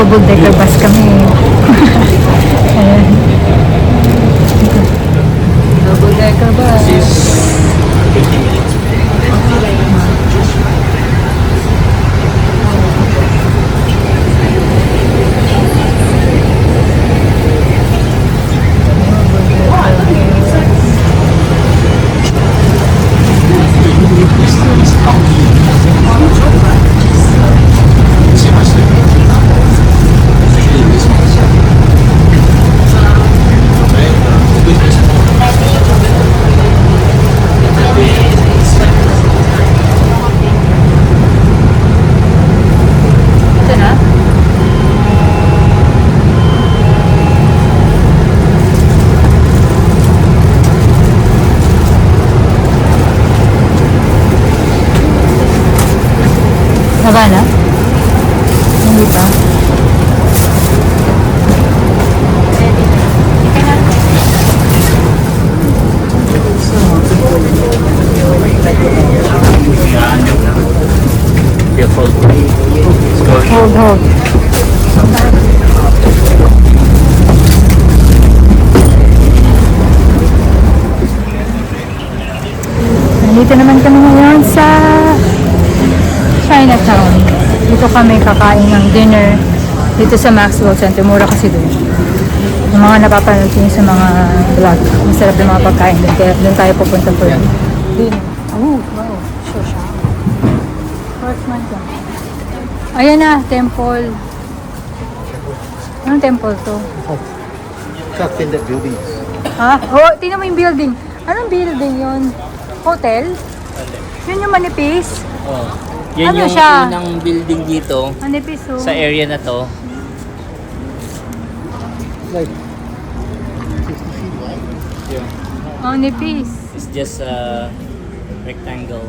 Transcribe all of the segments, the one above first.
Double decker bus kami. Ayan. Double decker bus. Haba na? Hindi pa? Hold. Nandito naman kami ngayon sa Chinatown. Dito kami kakain ng dinner dito sa Maxwell Center. Mura kasi doon. Yung mga napapanood nyo sa mga vlog. Masarap yung mga pagkain doon. Kaya doon tayo pupunta po yun. Dinner. Oh, wow. Sure siya. First month yan. Ayan na, temple. Anong temple to? Shot in the building. Ha? Oh, tingnan mo yung building. Anong building yun? Hotel? Yun yung manipis? Oh. Yan Ano yung siya? unang building dito Manipis oh. sa area na to. Like 50 feet wide. Yeah. Manipis. It's just a rectangle.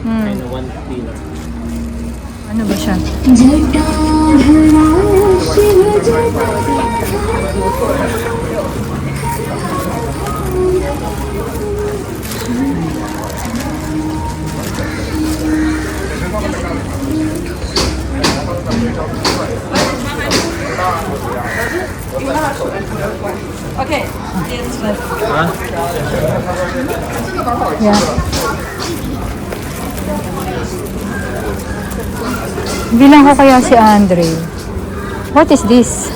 Hmm. And one pillar. Ano ba siya? Okay. Yeah. Bilang ko kaya si Andre. What is this?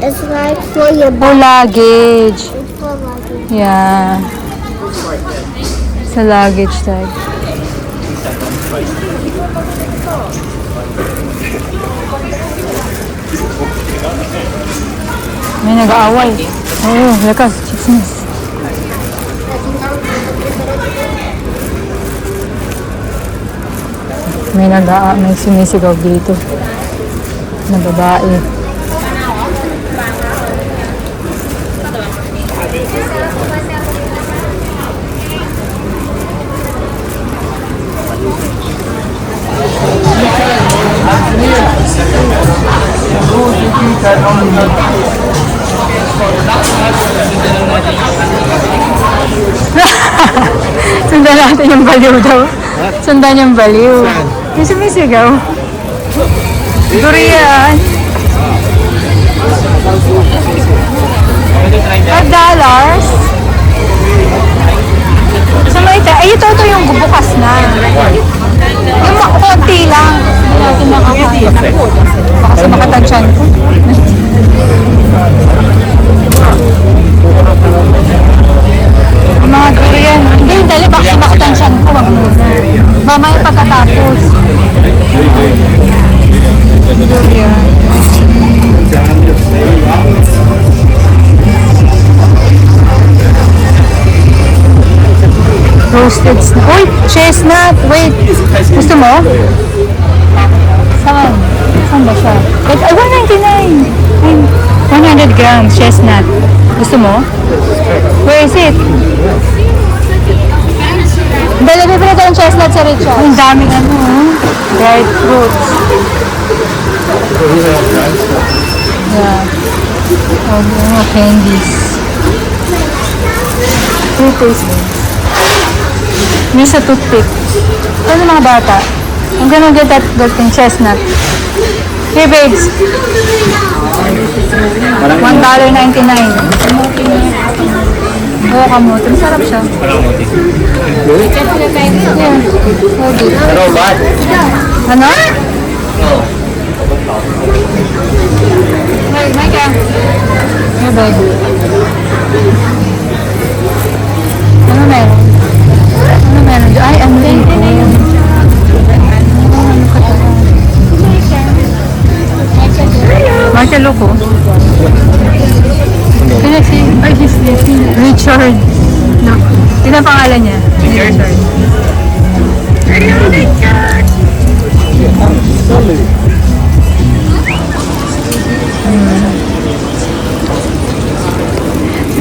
It's like for your Oh, luggage. It's for luggage. Yeah. Sa luggage tag. May nag-aaway. Oo, lakas. Chismis. May sumisigaw dito na babae. Sundan natin yung baliw daw. Sundan yung baliw. Yung sumisigaw. Durian. $5. Sa Maita, ay ito yung bubukas na. Yung konti lang. Hindi natin nakakain. Baka sa makatansyan ko. Mga durian. Hindi, dali baka sa makatansyan ko. Wag muna. Mamaya pagkatapos. Durian. Roasted snap. Uy, chestnut. Wait. Gusto mo? Saan? Saan ba siya? Wait, ay, 199. Ay, 100 grams chestnut. Gusto mo? Where is it? Dali, bibili ko ng chestnut sa Richard. Ang daming ano, dried fruits. Yeah. Oh, mga candies. Toothpaste. May sa toothpick. Ano mga bata? I'm gonna get that thing, chestnut. Here, babes. $1.99. Oo, kamote. Masarap siya. Parang motif. Yeah. Okay. Pero bad. Ano? No. Hey, Micah. Here, babe. Ano meron? Ano meron? Ay, ano dito? Michael Loco. Kaya si... Ay, si Richard. No. Yun ang pangalan niya. Richard.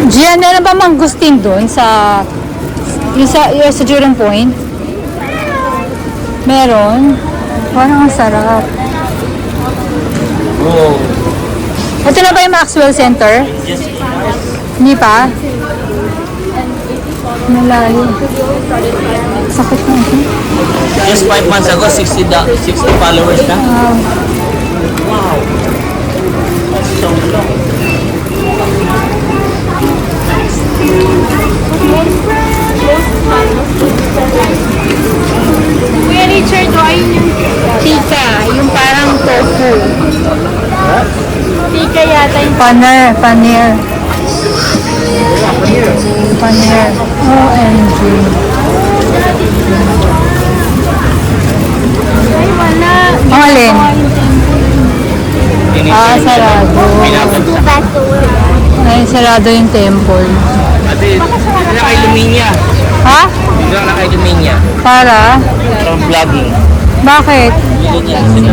Gian, meron ba mangustin doon sa... Yung sa Jurong Point? Meron. Parang ang sarap. Oh. Ito na ba yung Maxwell Center? Just Hindi pa? Malayo. Sakit na ito. Just 5 months ago, 60 followers na. Wow. That's so long. Kuya Richard, ayun yung Tika, yung parang tofu. tika yata yung Paner. OMG. ay wala. Ang alin? Sarado. Go back to work. Ay, sarado yung temple. Ate, wala kay Luminia. Ha? Wala kay Luminia. Para? From vlogging. Bakit? Yun yan sila.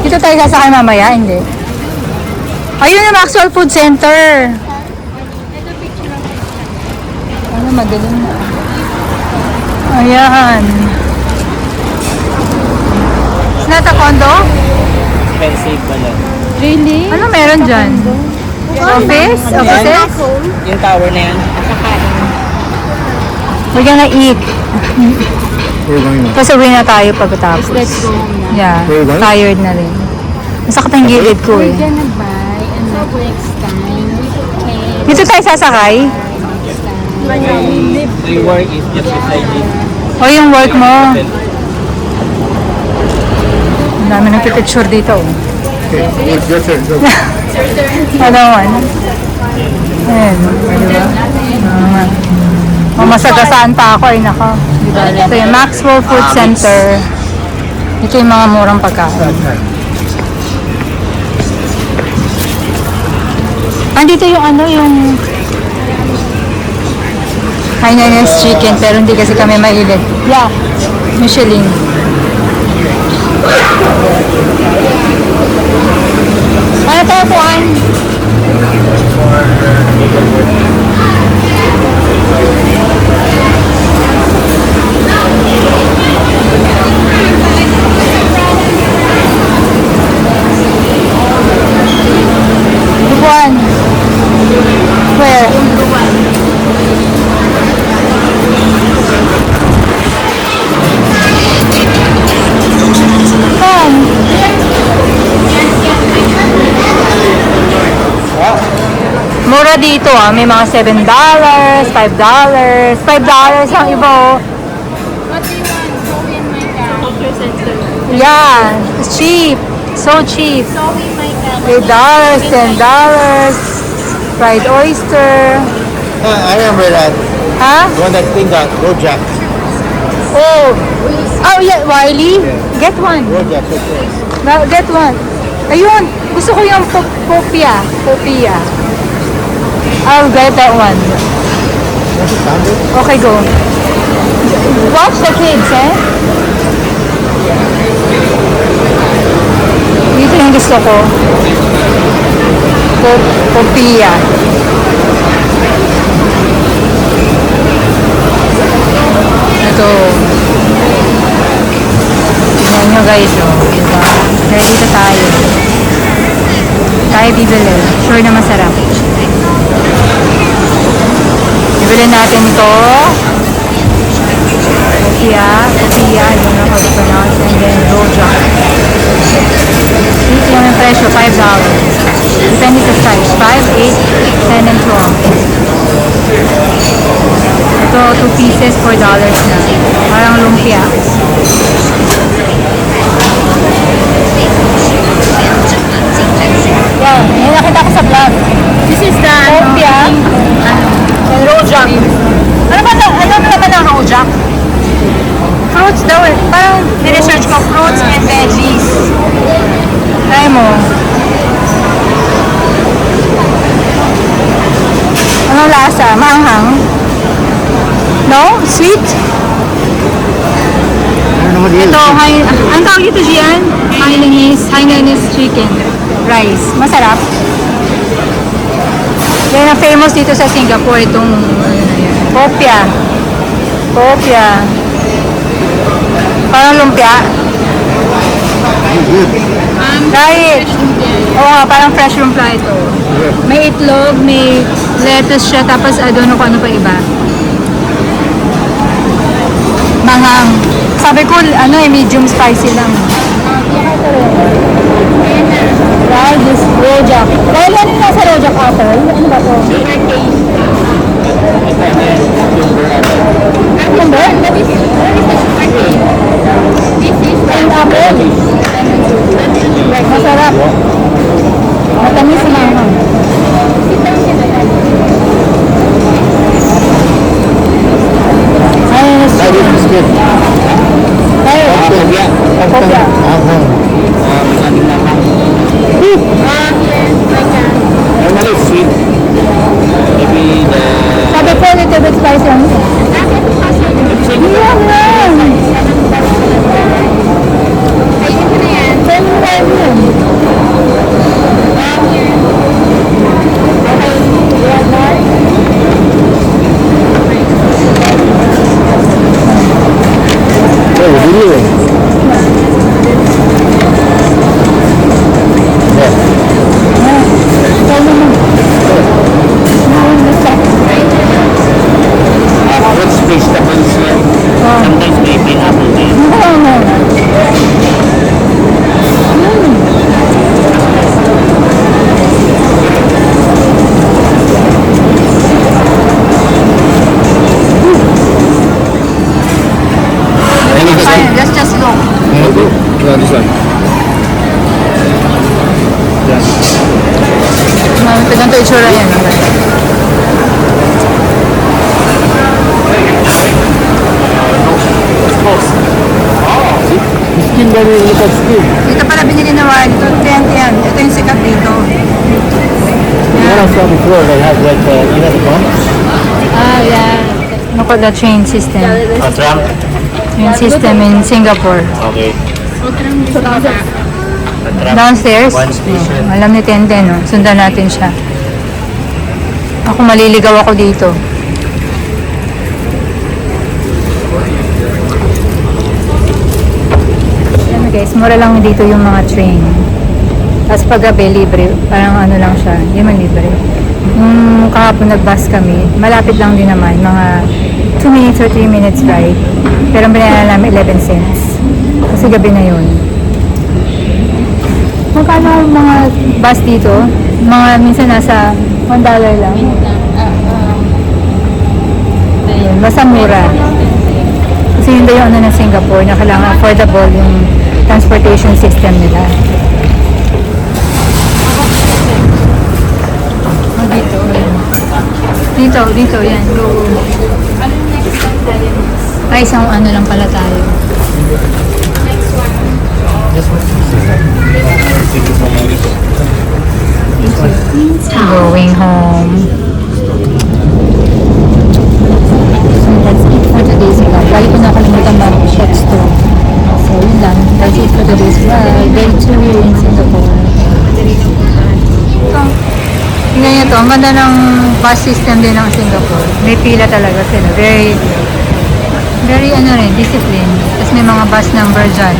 Dito tayo sasakay mamaya? Hindi. Ayun yung Maxwell Food Center. Ano, madaling. Ayan. Is that a condo? Expensive pala. Really? Ano meron dyan? Office? Offices? Yung tower na yan. We're gonna eat. Where are you going now? Kasi uwi na tayo pagkatapos. Let's go home now. Yeah, Where are you going? tired na rin. Masakit ang gilid ko eh. We're gonna buy and next time we can Dito tayo sasakay? My work is just beside it. O yung work mo? Ang dami ng picture dito. Oh. Okay, it's your turn. Go. Ano man? Ayan, di ba? Masagasaan pa ako, ay naka. Diba? Ito yung Maxwell Food Center. Ito yung mga murang pagkain. Andito yung ano, yung Hainanese chicken, pero hindi kasi kami mahilig. Yeah, Michelin. Ano tayo puan? Puan? Where? Saan? Mura dito ah. May mga $7, $5. $5 ang iba oh. What do you want? So in my car. Culture center. Yeah, it's cheap. So cheap. So in my car. $8, $10. Fried oyster. I remember that. Ha? The one that thing got Rojak. Oh. Oh yeah, Wiley. Get one. Rojak, okay. Get one. Ayun. Gusto ko yung popia. Popia. I'll get that one. That's a standard. Okay, go. Watch the kids, eh? Dito yung gusto ko. Popia. Ito. Tingnan nyo guys, oh. Diba? Kaya dito tayo. Tayo bibili. Sure na masarap. Diba Bili natin to. Opia, I don't know how to pronounce, and then Rojak. Dito yung presyo, $5. Depende sa size, 5, 8, 10, and 12. Ito, 2 pieces, $4 na. Parang lumpia. Yan, may nakita ko sa vlog. This is the Opia and Rojak. Ano naman ang Rojak? Fruits daw eh. Parang research ko, fruits and veggies. try mo. Anong lasa? Maanghang? No? Sweet? I don't know what it is. Ito, ang tawag ito diyan? Hainanese chicken rice. Masarap. Yan ang famous dito sa Singapore, itong Opia. Opia. Parang lumpia. Good. Try it. Oo, parang fresh lumpia ito. May itlog, may lettuce siya, tapos I don't know kung ano pa iba. Manghang. Sabi ko, medium spicy lang. Try this rojak. Dahil ano nasa rojak apple? Ano ba ito? Ano ba? Ang apple. Masarap. Matamis na ako. Ay, Try this biscuit. ay, Opia. Opia. Normally sweet. Maybe the... Sabi ko, little bit spicy lang. Iyan lang. Ayun ko na yan. Ten lang yun. Oh, really? Yeah. What's vegetables here? Sometimes maybe apple there. Fine, let's just look. No, this one. Ganito itsura yan. Skin very little skin. Dito pala binili na wine. Ito, 20 yan. Ito yung sikat dito. What I saw before, they have like, you know, the bumps. Ah, yeah. Look at the train system. A tram? Train system in Singapore. Okay. A tram. Downstairs. One station. Oh, alam ni Tente, no? Sundan natin siya. Ako maliligaw ako dito. Alam mo guys, mura lang dito yung mga train. Tapos pag gabi, libre. Parang ano lang siya. Hindi man libre. Nung kahapon nag-bus kami, malapit lang din naman. Mga 2 minutes or 3 minutes ride. Pero ang binayaran namin 11 cents. Kasi gabi na yun. Magkano ang mga bus dito? Mga minsan nasa $1 lang. Ayun, basta mura. Kasi yun daw yung ano ng Singapore na kailangan affordable yung transportation system nila. Oh, dito. Dito, yan. Go. Ay, isang ano lang pala tayo. Going home. So that's it for today's vlog. Lagi ko nakalimutan mag-shots to. So yun lang. That's it for today's vlog. Day 2 here in Singapore. Tingnan nyo to. Ang ganda ng bus system din ng Singapore. May pila talaga sila. Very ano rin, discipline. Tapos may mga bus number dyan.